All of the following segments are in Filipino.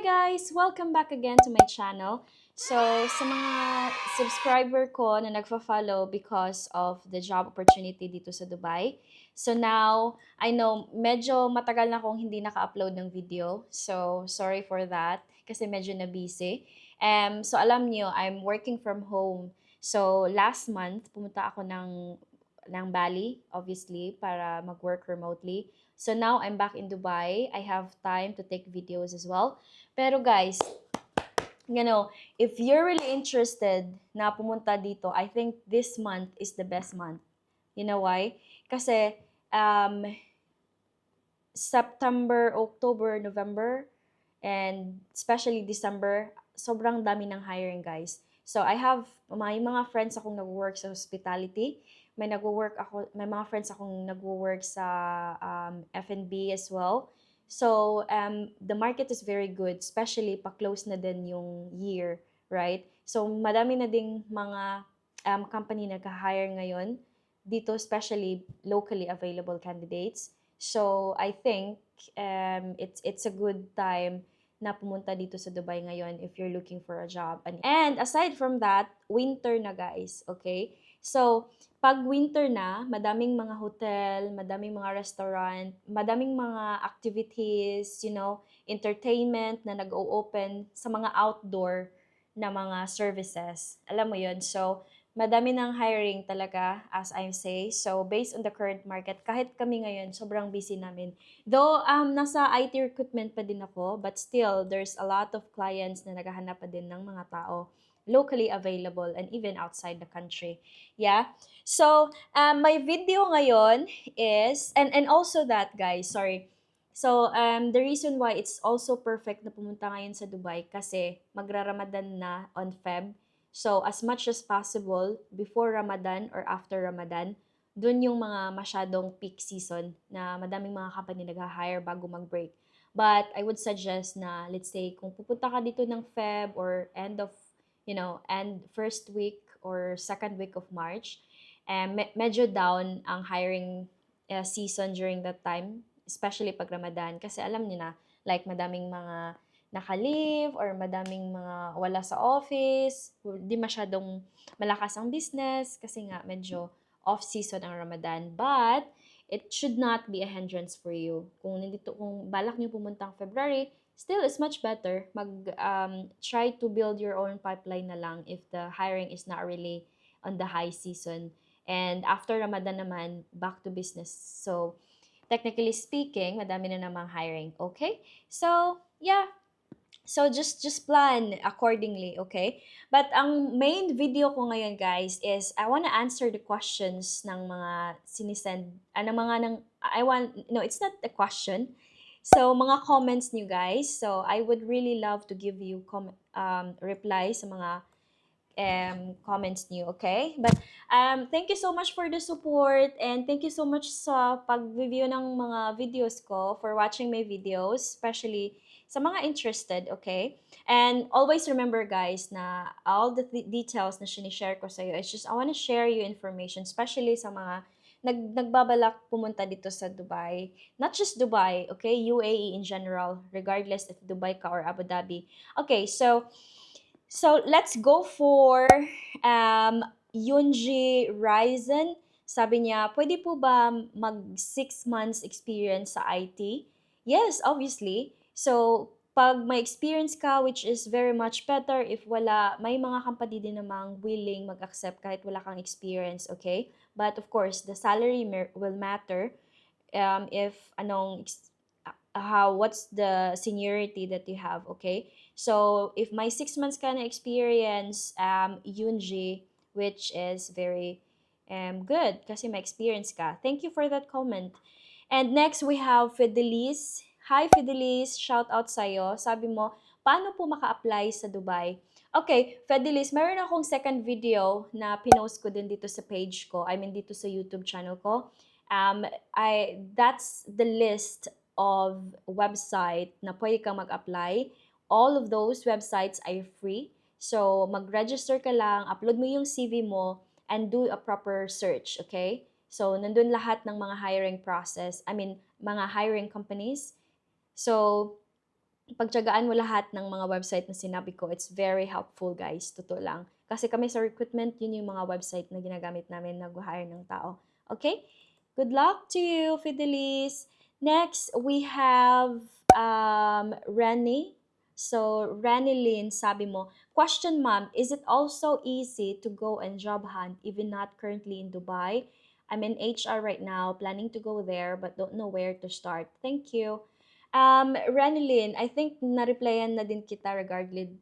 guys! Welcome back again to my channel. So, sa mga subscriber ko na nagfa-follow because of the job opportunity dito sa Dubai. So now, I know medyo matagal na akong hindi naka-upload ng video. So, sorry for that kasi medyo na busy. So alam niyo, I'm working from home. So, last month, pumunta ako ng Bali, obviously, para mag-work remotely. So now I'm back in Dubai. I have time to take videos as well. Pero guys, if you're really interested na pumunta dito, I think this month is the best month. You know why? Kasi um, September, October, November, and especially December, sobrang dami ng hiring, guys. So I have may mga friends akong nagwo-work sa hospitality. May mga friends akong nagwo-work sa F&B as well. So the market is very good, especially pa-close na din yung year, right? So madami na ding mga company nagka-hire ngayon dito, especially locally available candidates. So I think it's a good time na pumunta dito sa Dubai ngayon if you're looking for a job. And aside from that, winter na guys, okay? So, pag winter na, madaming mga hotel, madaming mga restaurant, madaming mga activities, entertainment na nag-o-open sa mga outdoor na mga services. Alam mo yun? So, madami ng hiring talaga, as I say. So, based on the current market, kahit kami ngayon, sobrang busy namin. Though, nasa IT recruitment pa din ako, but still, there's a lot of clients na naghahanap pa din ng mga tao locally available and even outside the country. Yeah? So, my video ngayon is, and also that, guys, sorry. So, the reason why it's also perfect na pumunta ngayon sa Dubai kasi magra-Ramadan na on Feb. So, as much as possible, before Ramadan or after Ramadan, dun yung mga masyadong peak season na madaming mga company nag-hire bago mag-break. But I would suggest na, let's say, kung pupunta ka dito ng Feb or end first week or second week of March, medyo down ang hiring season during that time, especially pag Ramadan. Kasi alam niyo na, like madaming mga naka-leave or madaming mga wala sa office, di masyadong malakas ang business kasi nga medyo off-season ang Ramadan. But, it should not be a hindrance for you. Kung balak niyo pumuntang February, still is much better. Try to build your own pipeline na lang if the hiring is not really on the high season. And after Ramadan naman, back to business. So, technically speaking, madami na namang hiring. Okay? So, yeah. So, just plan accordingly, okay? But ang main video ko ngayon, guys, is I wanna answer the questions ng mga sinisend, no, it's not a question. So, mga comments niyo, guys. So, I would really love to give you reply sa mga comments niyo, okay? But thank you so much for the support and thank you so much sa pag-review ng mga videos ko, for watching my videos, especially sa mga interested, okay? And always remember, guys, na all the details na sinishare ko sa iyo, it's just I want to share you information, especially sa mga nagbabalak pumunta dito sa Dubai. Not just Dubai, okay? UAE in general, regardless if Dubai ka or Abu Dhabi. Okay, so let's go for Yunji Ryzen. Sabi niya, pwede po ba mag 6 months experience sa IT? Yes, obviously. So, pag may experience ka, which is very much better, if wala, may mga company din namang willing mag-accept kahit wala kang experience, okay? But of course, the salary will matter if what's the seniority that you have, okay? So, if my 6 months ka na experience, Yunji, which is very good kasi may experience ka. Thank you for that comment. And next, we have Fidelis. Hi, Fidelis. Shout out sa'yo. Sabi mo, paano po maka-apply sa Dubai? Okay, Fidelis, meron akong second video na pinost ko din dito sa page ko. I mean, dito sa YouTube channel ko. That's the list of website na pwede kang mag-apply. All of those websites are free. So, mag-register ka lang, upload mo yung CV mo, and do a proper search, okay? So, nandun lahat ng mga hiring process, mga hiring companies. So, pagtiyagaan mo lahat ng mga website na sinabi ko. It's very helpful, guys. Totoo lang. Kasi kami sa recruitment, yun yung mga website na ginagamit namin nag-hire ng tao. Okay? Good luck to you, Fidelis. Next, we have Rennie. So, Rennie Lynn, sabi mo, question, ma'am, is it also easy to go and job hunt even not currently in Dubai? I'm in HR right now, planning to go there, but don't know where to start. Thank you. Renilyn, I think na-replyan na din kita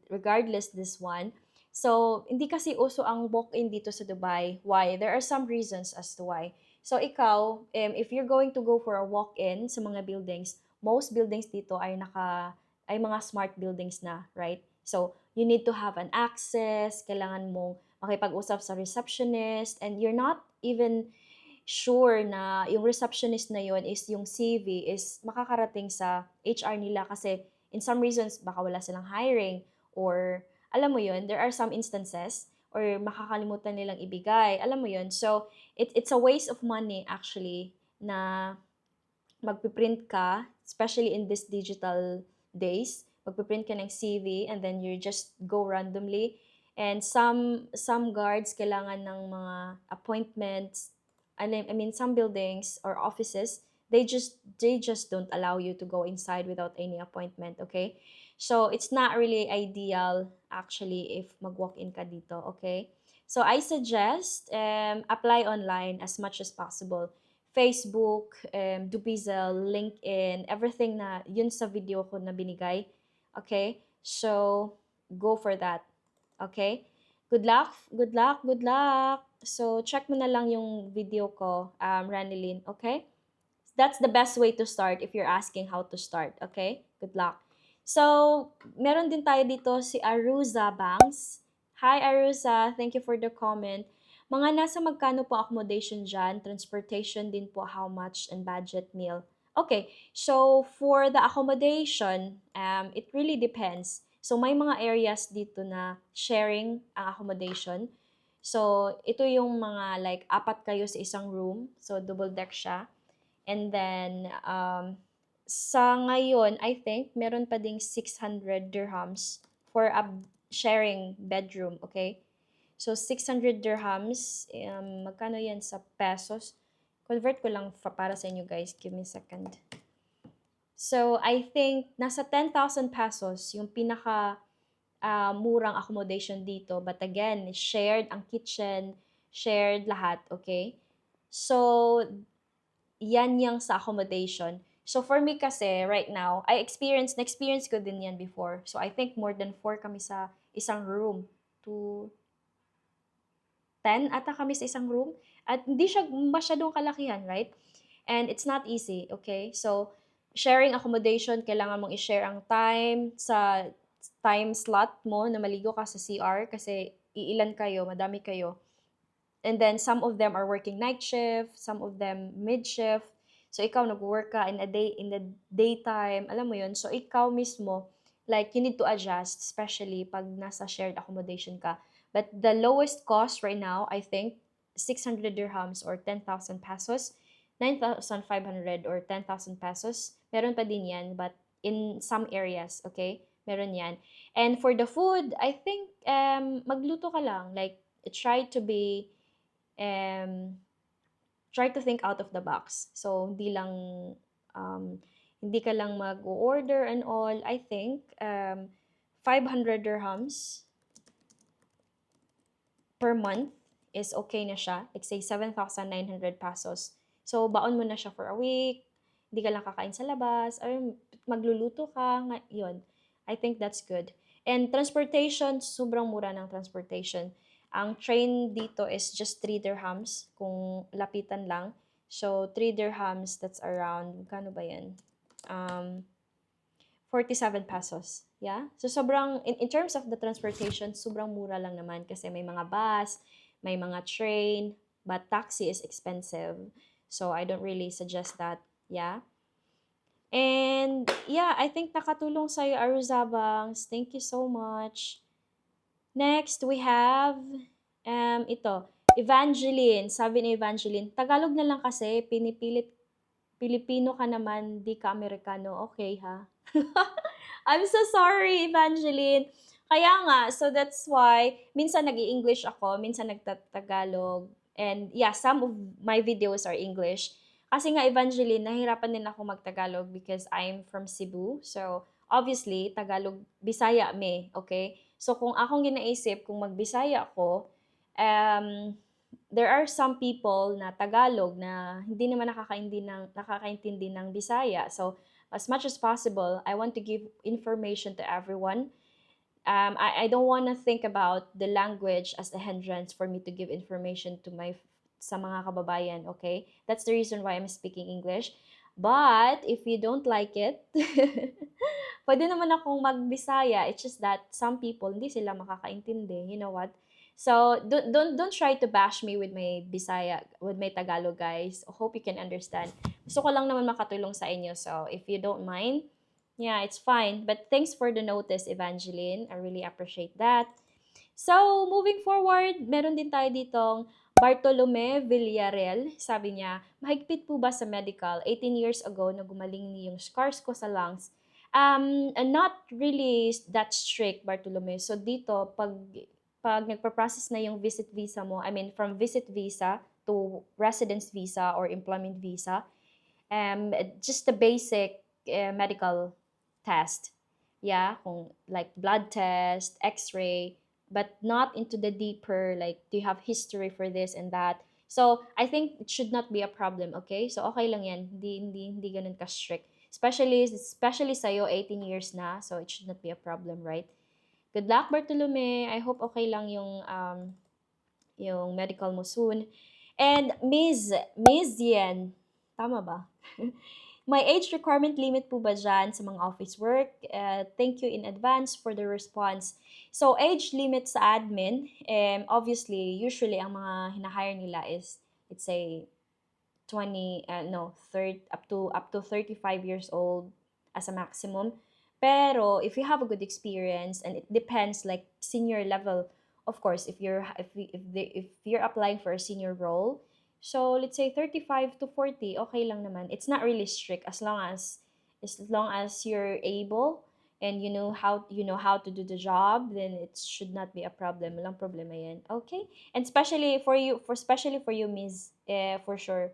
regardless this one. So, hindi kasi uso ang walk-in dito sa Dubai. Why? There are some reasons as to why. So, ikaw, if you're going to go for a walk-in sa mga buildings, most buildings dito ay mga smart buildings na, right? So, you need to have an access, kailangan mong makipag-usap sa receptionist, and you're not even sure na yung receptionist na yon is yung CV is makakarating sa HR nila kasi in some reasons baka wala silang hiring or alam mo yon there are some instances or makakalimutan nilang ibigay alam mo yon so it's a waste of money actually na magpiprint ka especially in this digital days magpiprint ka ng CV and then you just go randomly and some guards kailangan ng mga appointments I mean, some buildings or offices, they just don't allow you to go inside without any appointment, okay? So it's not really ideal actually if mag-walk-in ka dito, okay? So I suggest apply online as much as possible. Facebook, Dubizzle, LinkedIn, everything na yun sa video ko na binigay. Okay? So, go for that. Okay? Good luck, good luck, good luck. So, check mo na lang yung video ko, Ranilyn, okay? That's the best way to start if you're asking how to start, okay? Good luck. So, meron din tayo dito si Aruza Banks. Hi, Aruza. Thank you for the comment. Mga nasa magkano po accommodation dyan? Transportation din po, how much? And budget meal? Okay, so for the accommodation, it really depends. So, may mga areas dito na sharing ang accommodation. So, ito yung mga like apat kayo sa isang room. So, double deck siya. And then, sa ngayon, I think, meron pa ding 600 dirhams for a sharing bedroom, okay? So, 600 dirhams, magkano yan sa pesos? Convert ko lang para sa inyo guys. Give me a second. So, I think, nasa 10,000 pesos yung pinaka murang accommodation dito. But again, shared ang kitchen, shared lahat, okay? So, yan yung sa accommodation. So, for me kasi, right now, na-experience ko din yan before. So, I think more than 4 kami sa isang room. 10 ata kami sa isang room. At hindi siya masyadong kalakihan, right? And it's not easy, okay? So, sharing accommodation, kailangan mong i-share ang time sa time slot mo na maligo ka sa CR kasi iilan kayo, madami kayo. And then, some of them are working night shift, some of them mid shift. So, ikaw nag-work ka in the daytime, alam mo yun. So, ikaw mismo, like, you need to adjust, especially pag nasa shared accommodation ka. But the lowest cost right now, I think, 600 dirhams or 10,000 pesos, 9,500 or 10,000 pesos. Meron pa din yan, but in some areas, okay? Meron yan. And for the food, I think, magluto ka lang. Like, try to be try to think out of the box. So, hindi ka lang mag-order and all. I think, 500 dirhams per month is okay na siya. Like, say, 7,900 pesos. So, baon mo na siya for a week. Hindi ka lang kakain sa labas. Or magluluto ka. Yun. I think that's good. And transportation, sobrang mura ng transportation. Ang train dito is just 3 dirhams kung lapitan lang. So, 3 dirhams, that's around, kano ba yan? 47 pesos. Yeah? So, in terms of the transportation, sobrang mura lang naman kasi may mga bus, may mga train, but taxi is expensive. So, I don't really suggest that. Yeah? And, yeah, I think nakatulong sa'yo, Aruzabangs. Thank you so much. Next, we have, ito, Evangeline. Sabi ni Evangeline, Tagalog na lang kasi, Pilipino ka naman, di ka Amerikano. Okay, ha? I'm so sorry, Evangeline. Kaya nga, so that's why, minsan nag-i-English ako, minsan nagtatagalog. And yeah, some of my videos are English. Kasi nga, Evangeline, nahirapan din ako magtagalog because I'm from Cebu. So, obviously, Tagalog, Bisaya me, okay? So, kung akong ginaisip, kung magbisaya ako, there are some people na Tagalog na hindi naman nakakaintindi ng Bisaya. So, as much as possible, I want to give information to everyone. I don't want to think about the language as a hindrance for me to give information to my sa mga kababayan, okay? That's the reason why I'm speaking English. But if you don't like it, pwede naman akong magbisaya. It's just that some people hindi sila makakaintindi. You know what? So don't try to bash me with my Bisaya, with my Tagalog, guys. I hope you can understand. Gusto ko lang naman makatulong sa inyo. So if you don't mind, yeah, it's fine. But thanks for the notice, Evangeline. I really appreciate that. So, moving forward, meron din tayo ditong Bartolome Villarreal. Sabi niya, mahigpit po ba sa medical? 18 years ago na gumaling ni yung scars ko sa lungs. Not really that strict, Bartolome. So, dito, pag nagpa-process na yung visit visa mo, I mean, from visit visa to residence visa or employment visa, just the basic medical test. Yeah, kung like blood test, x-ray, but not into the deeper, like, do you have history for this and that? So, I think it should not be a problem, okay? So, okay lang yan. Hindi ganun ka-strict. Especially sa'yo, 18 years na, so it should not be a problem, right? Good luck, Bartolome. I hope okay lang yung medical mo soon. And Miss Yen, tama ba? May age requirement limit po ba dyan sa mga office work? Thank you in advance for the response. So, age limit sa admin, obviously, usually, ang mga hinahire nila is, let's say, 30 up to 35 years old as a maximum. Pero, if you have a good experience, and it depends, like, senior level, of course, if you're applying for a senior role, so let's say 35 to 40, okay lang naman. It's not really strict as long as you're able and you know how to do the job, then it should not be a problem. Walang problema yan. Okay? And especially for you, Miss, for sure,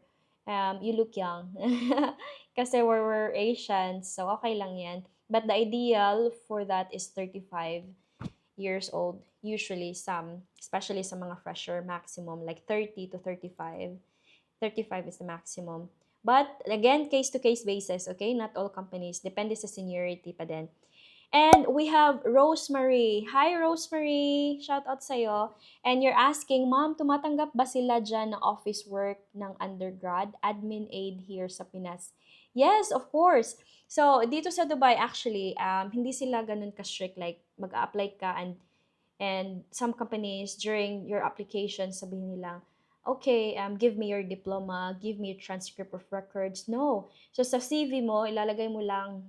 you look young. Kasi we're Asians, so okay lang yan. But the ideal for that is 35 years old, usually especially sa mga fresher, maximum, like 30 to 35. 35 is the maximum. But again, case-to-case basis, okay? Not all companies. Depende sa seniority pa din. And we have Rosemary. Hi, Rosemary. Shout out sa'yo. And you're asking, Ma'am, tumatanggap ba sila dyan ng office work ng undergrad? Admin aid here sa Pinas. Yes, of course. So, dito sa Dubai, actually, hindi sila ganun ka-strict. Like, mag-apply ka and some companies, during your application, sabihin nila, okay, give me your diploma, give me your transcript of records. No. So, sa CV mo, ilalagay mo lang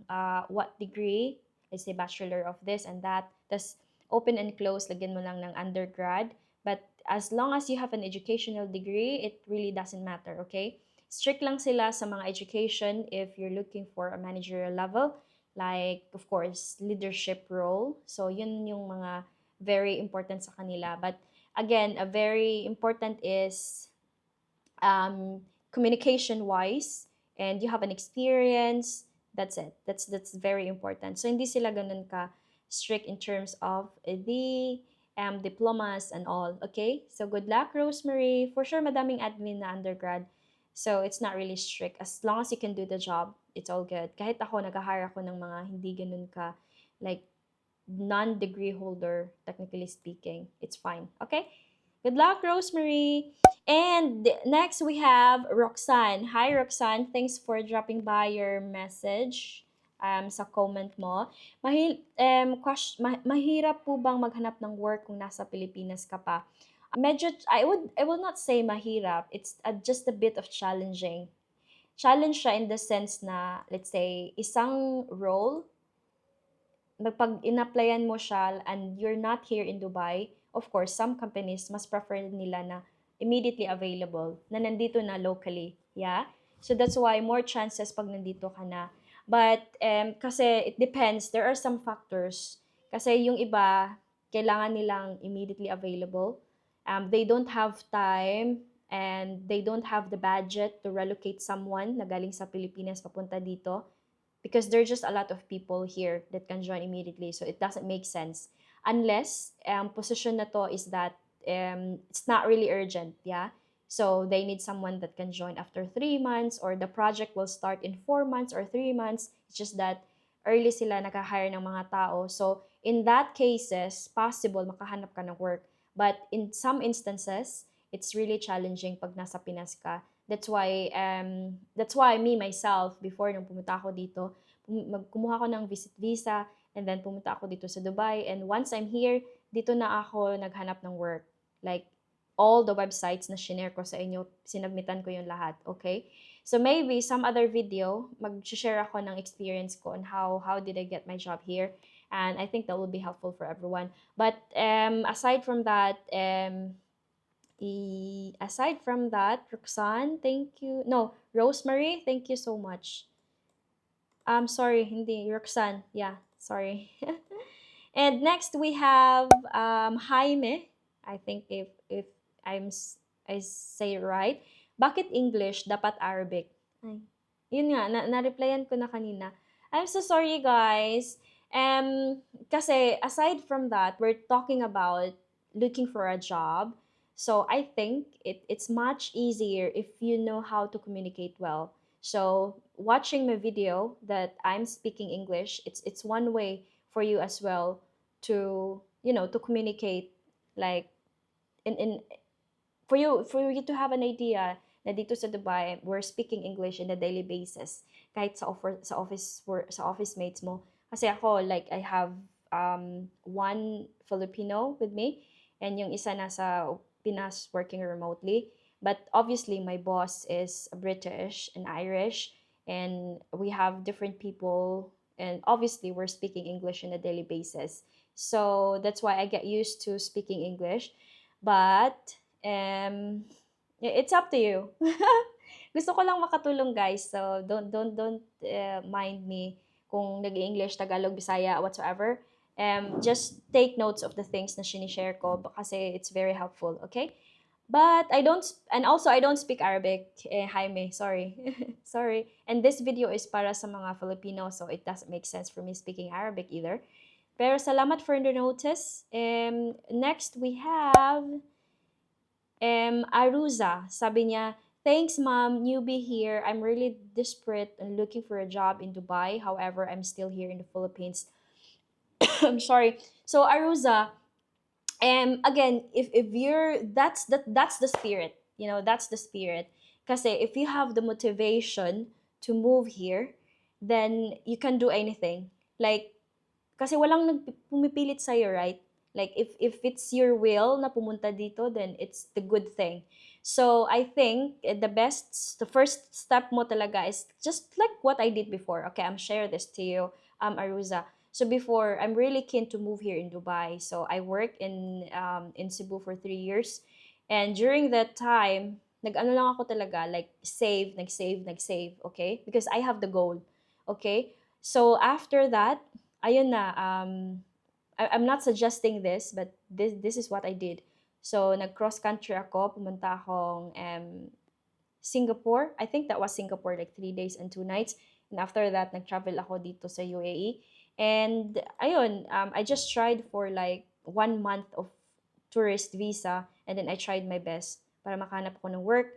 what degree, let's say bachelor of this and that. Tapos, open and close, lagyan mo lang ng undergrad. But as long as you have an educational degree, it really doesn't matter, okay? Strict lang sila sa mga education if you're looking for a managerial level. Like, of course, leadership role. So, yun yung mga very important sa kanila. But, again, a very important is communication-wise, and you have an experience. That's it. That's very important. So, hindi sila ganun ka strict in terms of the diplomas and all. Okay? So, good luck, Rosemary. For sure, madaming admin na undergrad. So, it's not really strict. As long as you can do the job, it's all good. Kahit ako, nag-hire ako ng mga hindi ganun ka, like, non-degree holder, technically speaking. It's fine. Okay? Good luck, Rosemary. And next we have Roxanne. Hi, Roxanne. Thanks for dropping by your message sa comment mo. Mahirap po bang maghanap ng work kung nasa Pilipinas ka pa? Medyo, I will not say mahirap. It's just a bit of challenging. Challenge siya in the sense na, let's say, isang role, pag in-applyan mo siya and you're not here in Dubai, of course, some companies mas prefer nila na immediately available, na nandito na locally. Yeah? So that's why more chances pag nandito ka na. But kasi it depends. There are some factors. Kasi yung iba, kailangan nilang immediately available. They don't have time and they don't have the budget to relocate someone na galing sa Pilipinas papunta dito because there's just a lot of people here that can join immediately. So it doesn't make sense unless position na to is that it's not really urgent, yeah. So they need someone that can join after 3 months or the project will start in 4 months or 3 months. It's just that early sila nakahire ng mga tao. So in that cases, possible makahanap ka ng work. But in some instances, it's really challenging pag nasa Pinas ka. That's why me myself before nung pumunta ako dito, kumuha ako ng visit visa and then pumunta ako dito sa Dubai and once I'm here, dito na ako naghanap ng work. Like all the websites na shinare ko sa inyo, sinabmitan ko yung lahat, okay? So maybe some other video, mag-share ako ng experience ko on how did I get my job here. And I think that will be helpful for everyone. But aside from that, Roxanne, thank you. No, Rosemary, thank you so much. Sorry, hindi, Roxanne. Yeah, sorry. And next we have Jaime. I think if I say it right. Bakit English dapat Arabic? Ay. Yun nga, na-replyan ko na kanina. I'm so sorry, guys. Kasi aside from that, we're talking about looking for a job. So I think it's much easier if you know how to communicate well. So watching my video that I'm speaking English, it's one way for you as well to to communicate like in for you to have an idea na dito sa Dubai we're speaking English in a daily basis kahit sa office mates mo kasi ako like I have one Filipino with me and yung isa nasa Pinas working remotely but obviously my boss is British and Irish and we have different people and obviously we're speaking English on a daily basis so that's why I get used to speaking English but it's up to you. Gusto ko lang makatulong guys. So don't mind me kung nag-English, Tagalog, Bisaya, whatsoever. Just take notes of the things na sinishare ko kasi it's very helpful, okay? But I don't speak Arabic, Jaime, sorry. Sorry. And this video is para sa mga Filipino, so it doesn't make sense for me speaking Arabic either. Pero salamat for the notice. Next we have Aruza, sabi niya, thanks mom, newbie here. I'm really desperate and looking for a job in Dubai. However, I'm still here in the Philippines. I'm sorry. So Aruza, again, if you're that's the spirit. That's the spirit. Kasi if you have the motivation to move here, then you can do anything. Like kasi walang pumipilit sa'yo, right? Like, if it's your will na pumunta dito, then it's the good thing. So, I think the first step mo talaga is just like what I did before. Okay, I'm share this to you, Aruza. So before, I'm really keen to move here in Dubai. So I worked in Cebu for 3 years. And during that time, nag-ano lang ako talaga, like nag-save, okay? Because I have the goal, okay? So after that, ayun na, I'm not suggesting this, but this is what I did. So, nag-cross country ako, pumunta akong Singapore. I think that was Singapore, like 3 days and 2 nights. And after that, nag-travel ako dito sa UAE. And, ayun, I just tried for like 1 month of tourist visa. And then I tried my best para makahanap ako ng work.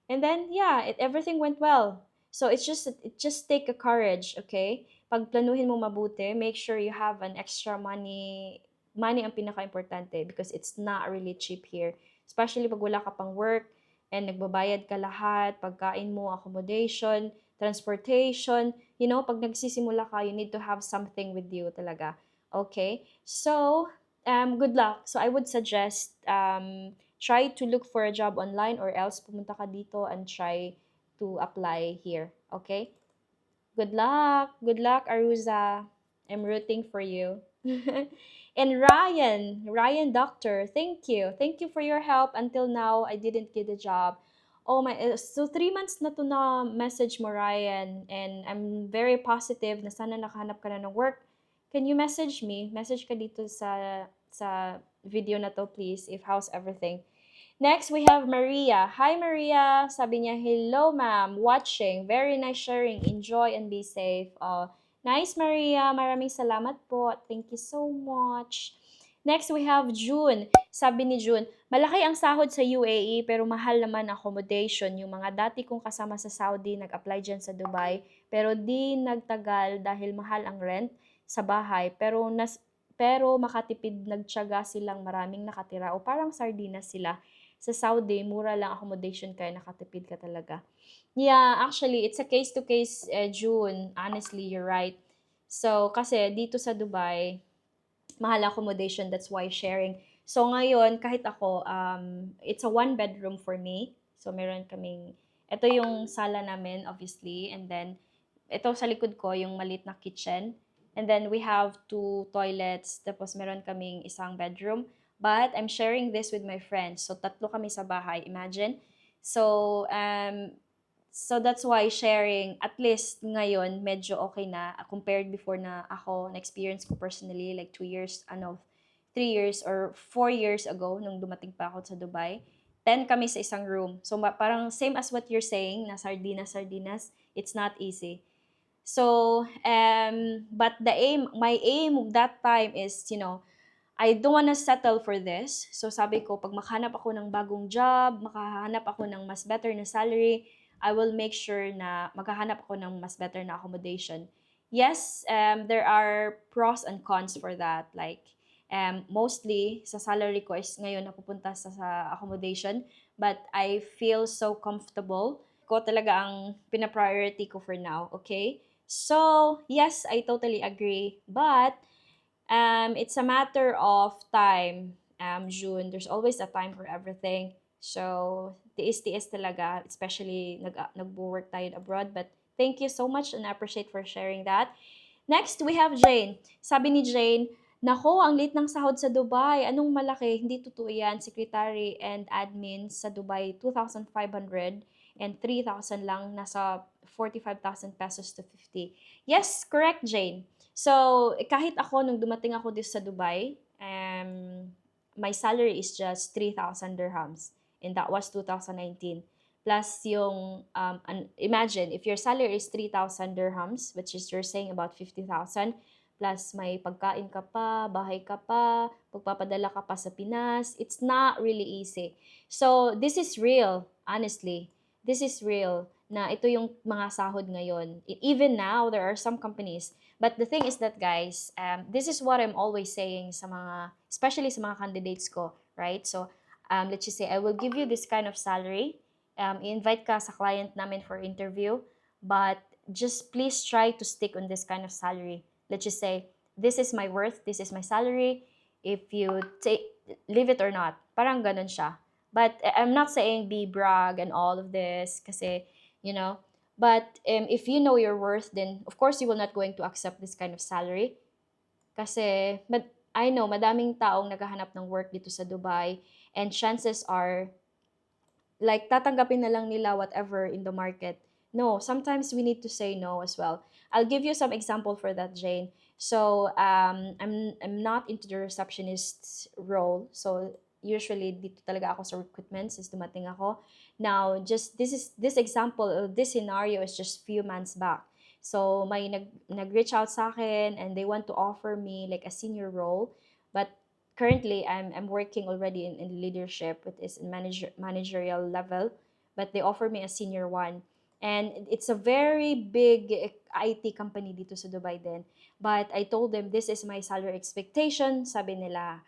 And then, yeah, everything went well. So, it just take a courage, okay? Pagplanuhin mo mabuti, make sure you have an extra money. Money ang pinaka-importante because it's not really cheap here. Especially pag wala ka pang work and nagbabayad ka lahat, pagkain mo, accommodation, transportation. Pag nagsisimula ka, you need to have something with you talaga. Okay? So, good luck. So, I would suggest try to look for a job online or else pumunta ka dito and try to apply here. Okay? Good luck. Good luck, Aruza. I'm rooting for you. And Ryan Doctor, thank you. Thank you for your help. Until now, I didn't get a job. Oh my, so 3 months na to na message mo, Ryan, and I'm very positive na sana nakahanap ka na ng work. Can you message me? Message ka dito sa video na to, please, if how's everything. Next, we have Maria. Hi, Maria. Sabi niya, hello, ma'am. Watching. Very nice sharing. Enjoy and be safe. Nice, Maria. Maraming salamat po. Thank you so much. Next, we have June. Sabi ni June, malaki ang sahod sa UAE pero mahal naman ang accommodation. Yung mga dati kong kasama sa Saudi, nag-apply dyan sa Dubai, pero di nagtagal dahil mahal ang rent sa bahay. Pero makatipid, nagtiyaga silang maraming nakatira o parang sardinas sila. Sa Saudi, mura lang accommodation kaya nakatipid ka talaga. Yeah, actually, it's a case-to-case, June. Honestly, you're right. So, kasi dito sa Dubai, mahal accommodation, that's why sharing. So, ngayon, kahit ako, it's a one bedroom for me. So, meron kaming, ito yung sala namin, obviously. And then, ito sa likod ko, yung maliit na kitchen. And then, we have 2 toilets. Tapos, meron kaming isang bedroom. But, I'm sharing this with my friends. So, 3 kami sa bahay. Imagine. So that's why sharing, at least ngayon, medyo okay na compared before na ako, na-experience ko personally, like 2 years, 3 years or 4 years ago, nung dumating pa ako sa Dubai. 10 kami sa isang room. So parang same as what you're saying, na sardinas, it's not easy. So, but my aim that time is, I don't wanna settle for this. So sabi ko, pag makahanap ako ng bagong job, makahanap ako ng mas better na salary, I will make sure na maghahanap ako ng mas better na accommodation. Yes, there are pros and cons for that. Like, mostly, sa salary ko is ngayon napupunta sa accommodation. But I feel so comfortable. Ko talaga ang pina-priority ko for now, okay? So, yes, I totally agree. But, it's a matter of time, June. There's always a time for everything. So, tiis-tiis talaga, especially nag-work tayo abroad. But thank you so much and I appreciate for sharing that. Next, we have Jane. Sabi ni Jane, nako, ang liit ng sahod sa Dubai. Anong malaki? Hindi totoo yan. Secretary and admin sa Dubai, 2,500 and 3,000 lang. Nasa 45,000 pesos to 50. Yes, correct, Jane. So, kahit ako, nung dumating ako dito sa Dubai, my salary is just 3,000 dirhams. And that was 2019. Plus yung, imagine, if your salary is 3,000 dirhams, which is you're saying about 50,000, plus may pagkain ka pa, bahay ka pa, pagpapadala ka pa sa Pinas, it's not really easy. So, this is real, honestly. This is real na ito yung mga sahod ngayon. Even now, there are some companies. But the thing is that, guys, this is what I'm always saying sa mga, especially sa mga candidates ko, right? So, let's just say, I will give you this kind of salary. I-invite ka sa client namin for interview. But just please try to stick on this kind of salary. Let's just say, this is my worth, this is my salary. If you leave it or not. Parang ganun siya. But I'm not saying be brag and all of this kasi, but if you know your worth, then of course you will not going to accept this kind of salary. Kasi, but I know, madaming taong naghahanap ng work dito sa Dubai and chances are, like, tatanggapin na lang nila whatever in the market. No, sometimes we need to say no as well. I'll give you some example for that, Jane. So, I'm not into the receptionist role. So, usually dito talaga ako sa recruitment since dumating ako. Now, just this example, this scenario is just few months back. So, may nag-reach out sa akin and they want to offer me like a senior role. But currently, I'm working already in leadership. It is in managerial level. But they offer me a senior one. And it's a very big IT company dito sa Dubai din. But I told them, this is my salary expectation. Sabi nila,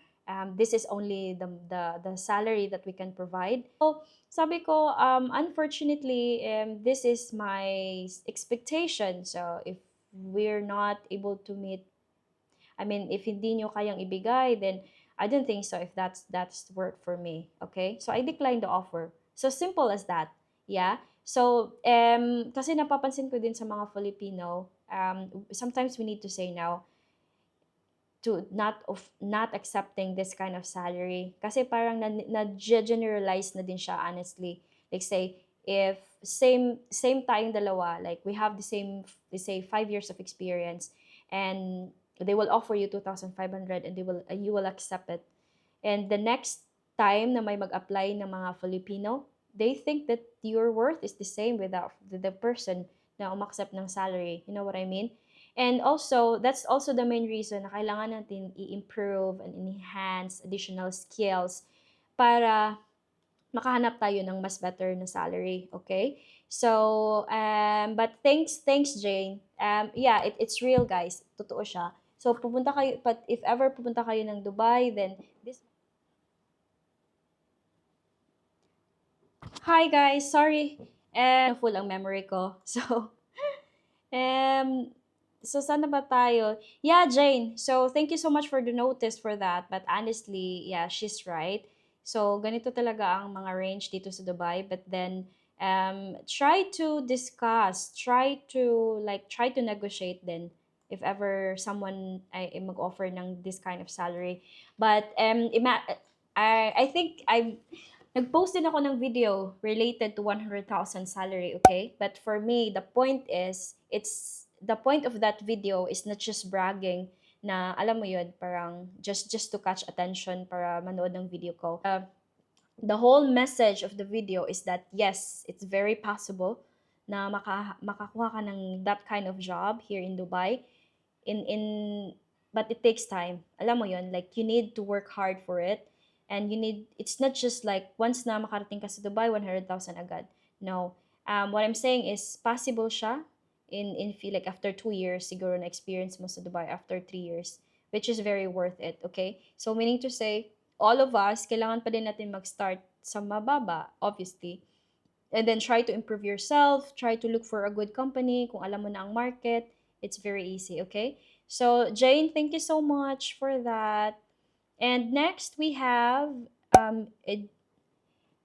this is only the salary that we can provide. So, sabi ko, unfortunately, this is my expectation. So, if we're not able to meet, if hindi nyo kayang ibigay, then I don't think so if that's worth for me. Okay? So, I declined the offer. So, simple as that. Yeah? So, kasi napapansin ko din sa mga Filipino, sometimes we need to say no to not accepting this kind of salary. Kasi parang na-generalize na din siya, honestly. Like say, if same tayong dalawa, like we have the same, let's say 5 years of experience, and they will offer you 2,500, and you will accept it. And the next time na may mag-apply ng mga Filipino, they think that your worth is the same with the person na umaccept ng salary. You know what I mean? And also, that's also the main reason na kailangan natin i-improve and enhance additional skills para makahanap tayo ng mas better na salary, okay? So, but thanks Jane. Yeah, it's real guys. Totoo siya. So, pupunta kayo, but if ever pupunta kayo ng Dubai, then this. Hi guys, sorry. Full ang memory ko. Um, so saan na ba tayo? Yeah, Jane. So, thank you so much for the notice for that. But honestly, yeah, she's right. So, ganito talaga ang mga range dito sa Dubai. But then, try to discuss, try to negotiate then if ever someone ay mag-offer ng this kind of salary. But, I think nag-post din ako ng video related to 100,000 salary, okay? But for me, the point of that video is not just bragging na, alam mo yun, parang just to catch attention para manood ng video ko. The whole message of the video is that, yes, it's very possible na makakuha ka ng that kind of job here in Dubai. In but it takes time, alam mo yun, like you need to work hard for it, and it's not just like once na makarating ka sa Dubai 100,000 agad. No, what I'm saying is possible siya in feel like after 2 years siguro na experience mo sa Dubai, after 3 years, which is very worth it. Okay, so meaning to say, all of us kailangan pa din natin mag-start sa mababa, obviously, and then try to improve yourself, try to look for a good company kung alam mo na ang market. It's very easy, okay? So, Jane, thank you so much for that. And next we have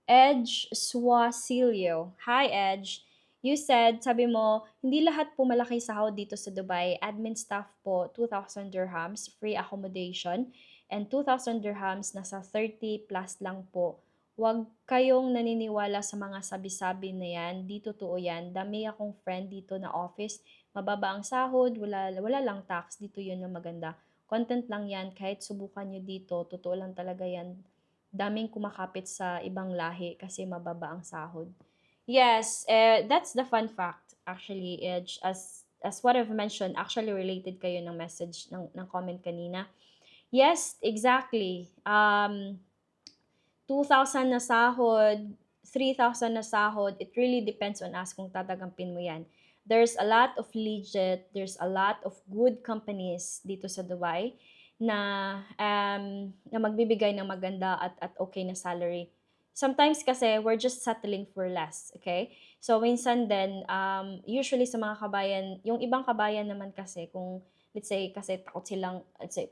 Edge Swacilio. Hi, Edge. You said, sabi mo, hindi lahat po malaki sahod dito sa Dubai. Admin staff po, 2,000 dirhams, free accommodation, and 2,000 dirhams, nasa 30 plus lang po. Huwag kayong naniniwala sa mga sabi-sabi na yan. Di totoo yan. Dami akong friend dito na office. Mababa ang sahod, wala lang tax. Dito yun ang maganda. Content lang yan. Kahit subukan nyo dito, totoo lang talaga yan. Daming kumakapit sa ibang lahi kasi mababa ang sahod. Yes, that's the fun fact actually, Edge. As what I've mentioned, actually related kayo ng message ng comment kanina. Yes, exactly. 2,000 na sahod, 3,000 na sahod, it really depends on us kung tatagampin mo yan. There's a lot of legit, there's a lot of good companies dito sa Dubai na magbibigay ng maganda at okay na salary. Sometimes kasi we're just settling for less, okay? So minsan din, usually sa mga kabayan, yung ibang kabayan naman kasi kung let's say kasi takot silang, let's say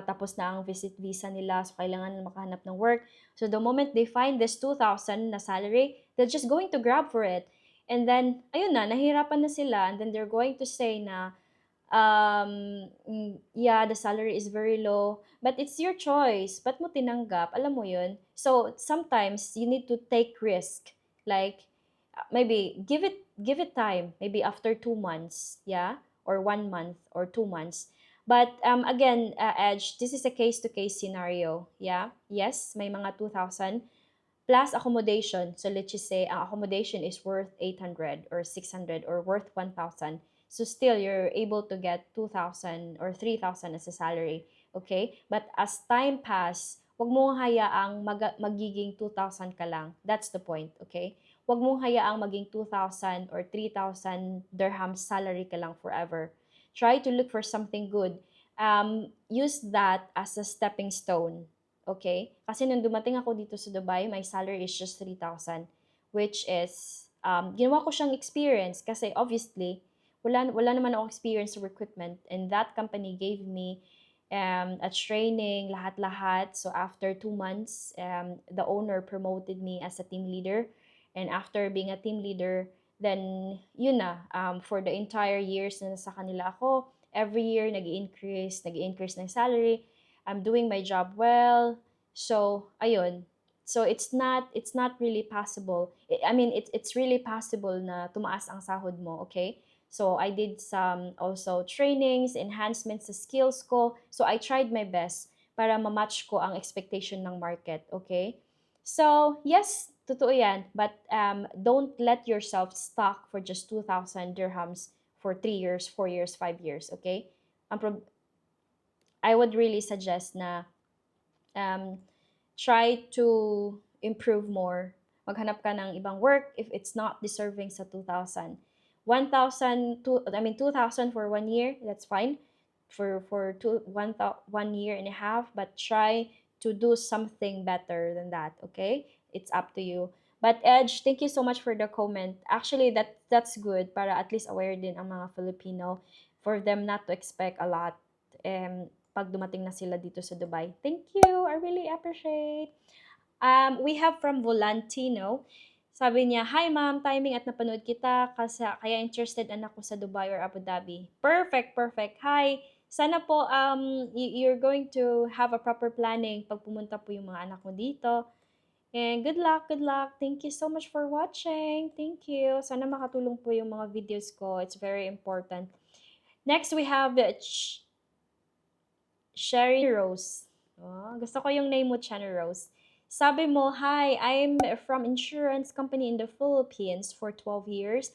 tapos na ang visit visa nila, so kailangan makahanap ng work. So the moment they find this 2,000 na salary, they're just going to grab for it. And then, ayun na, nahihirapan na sila, and then they're going to say na, yeah, the salary is very low, but it's your choice. Ba't mo tinanggap? Alam mo yun? So, sometimes, you need to take risk. Like, maybe, give it time. Maybe after 2 months, yeah? Or 1 month, or 2 months. But, again, Edge, this is a case-to-case scenario, yeah? Yes, may mga 2,000 plus accommodation. So let's just say ang accommodation is worth 800 or 600 or worth 1,000. So still you're able to get 2,000 or 3,000 as a salary. Okay? But as time pass, wag mong hayaang magiging 2,000 ka lang. That's the point. Okay? Wag mong hayaang maging 2,000 or 3,000 dirhams salary ka lang forever. Try to look for something good. Use that as a stepping stone. Okay? Kasi nung dumating ako dito sa Dubai, my salary is just 3,000, which is, ginawa ko siyang experience kasi obviously, wala naman ako experience sa recruitment, and that company gave me a training, lahat-lahat. So after 2 months, the owner promoted me as a team leader, and after being a team leader, then yun na, for the entire years na nasa kanila ako, every year nag-i-increase ng salary. I'm doing my job well. So, ayun. So it's not really possible. I mean, it's really possible na tumaas ang sahod mo, okay? So I did some also trainings, enhancements sa skills ko. So I tried my best para ma-match ko ang expectation ng market, okay? So, yes, totoo yan. But don't let yourself stuck for just 2,000 dirhams for 3 years, 4 years, 5 years, okay? I would really suggest na um, try to improve more. Maghanap ka ng ibang work if it's not deserving sa 2,000. 1,000, I mean 2,000 for 1 year, that's fine. For 1 year and a half, but try to do something better than that, okay? It's up to you. But Edge, thank you so much for the comment. Actually, that's good para at least aware din ang mga Filipino for them not to expect a lot pag dumating na sila dito sa Dubai. Thank you. I really appreciate. We have from Volantino. Sabi niya, "Hi ma'am, timing at napanood kita kasi kaya interested anak ko sa Dubai or Abu Dhabi." Perfect, perfect. Hi. Sana po you're going to have a proper planning pag pumunta po yung mga anak mo dito. And good luck, good luck. Thank you so much for watching. Thank you. Sana makatulong po yung mga videos ko. It's very important. Next, we have Sherry Rose. Oh, gusto ko yung name mo, Sherry Rose. Sabi mo, "Hi, I'm from insurance company in the Philippines for 12 years.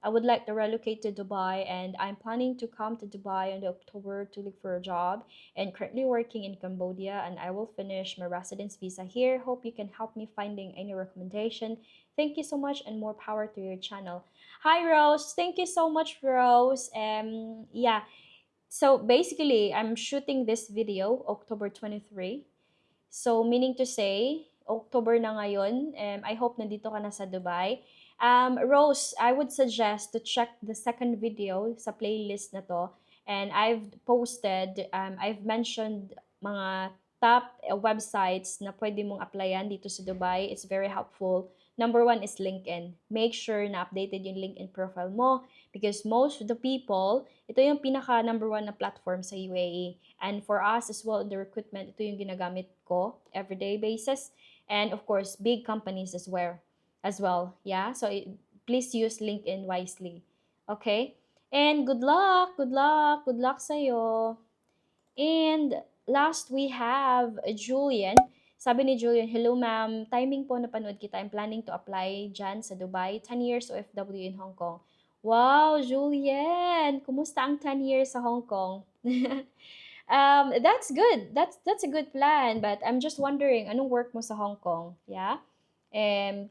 I would like to relocate to Dubai and I'm planning to come to Dubai in October to look for a job and currently working in Cambodia and I will finish my residence visa here. Hope you can help me finding any recommendation. Thank you so much and more power to your channel." Hi Rose, thank you so much Rose. Yeah, so basically, I'm shooting this video October 23. So meaning to say, October na ngayon, I hope nandito ka na sa Dubai. Rose, I would suggest to check the second video sa playlist na to. And I've mentioned mga top websites na pwede mong applyan dito sa Dubai. It's very helpful. Number one is LinkedIn. Make sure na updated yung LinkedIn profile mo because most of the people, ito yung pinaka number one na platform sa UAE. And for us as well in the recruitment, ito yung ginagamit ko everyday basis. And of course, big companies as well. Yeah, so please use LinkedIn wisely. Okay? And good luck, good luck, good luck sa'yo. And last we have Julian. Sabi ni Julian, "Hello ma'am, timing po napanood kita. I'm planning to apply dyan sa Dubai. 10 years OFW in Hong Kong." Wow, Julian! Kumusta ang 10 years sa Hong Kong? That's good. That's a good plan. But I'm just wondering, anong work mo sa Hong Kong? Yeah? Um,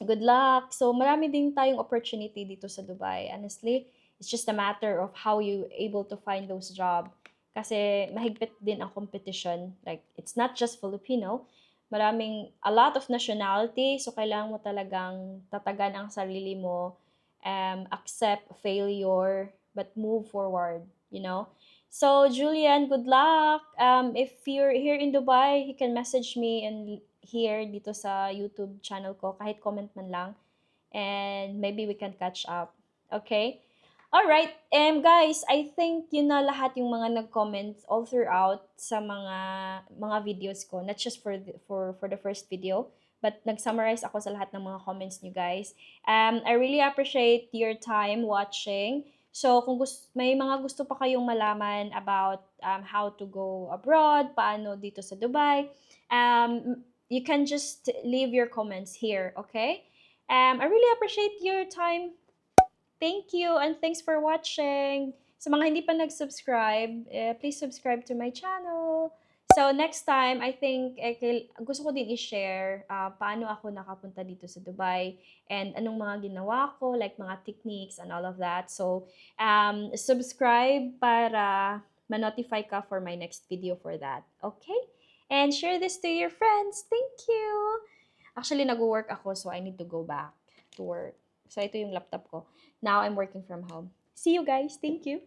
Good luck. So, marami din tayong opportunity dito sa Dubai. Honestly, it's just a matter of how you able to find those job. Kasi mahigpit din ang competition. Like, it's not just Filipino. A lot of nationality. So, kailangan mo talagang tatagan ang sarili mo, accept failure, but move forward, you know? So, Julian, good luck. If you're here in Dubai, you can message me and here dito sa YouTube channel ko, kahit comment man lang. And maybe we can catch up. Okay? Alright, guys, I think yun na lahat yung mga nag-comment all throughout sa mga videos ko. Not just for the first video, but nag-summarize ako sa lahat ng mga comments nyo guys. I really appreciate your time watching. So, kung may mga gusto pa kayong malaman about how to go abroad, paano dito sa Dubai, you can just leave your comments here, okay? I really appreciate your time. Thank you and thanks for watching. Sa mga hindi pa nag-subscribe, please subscribe to my channel. So next time, I think gusto ko din i-share paano ako nakapunta dito sa Dubai and anong mga ginawa ko, like mga techniques and all of that. So subscribe para ma-notify ka for my next video for that. Okay? And share this to your friends. Thank you! Actually, nag-work ako so I need to go back to work. So ito yung laptop ko. Now I'm working from home. See you guys. Thank you.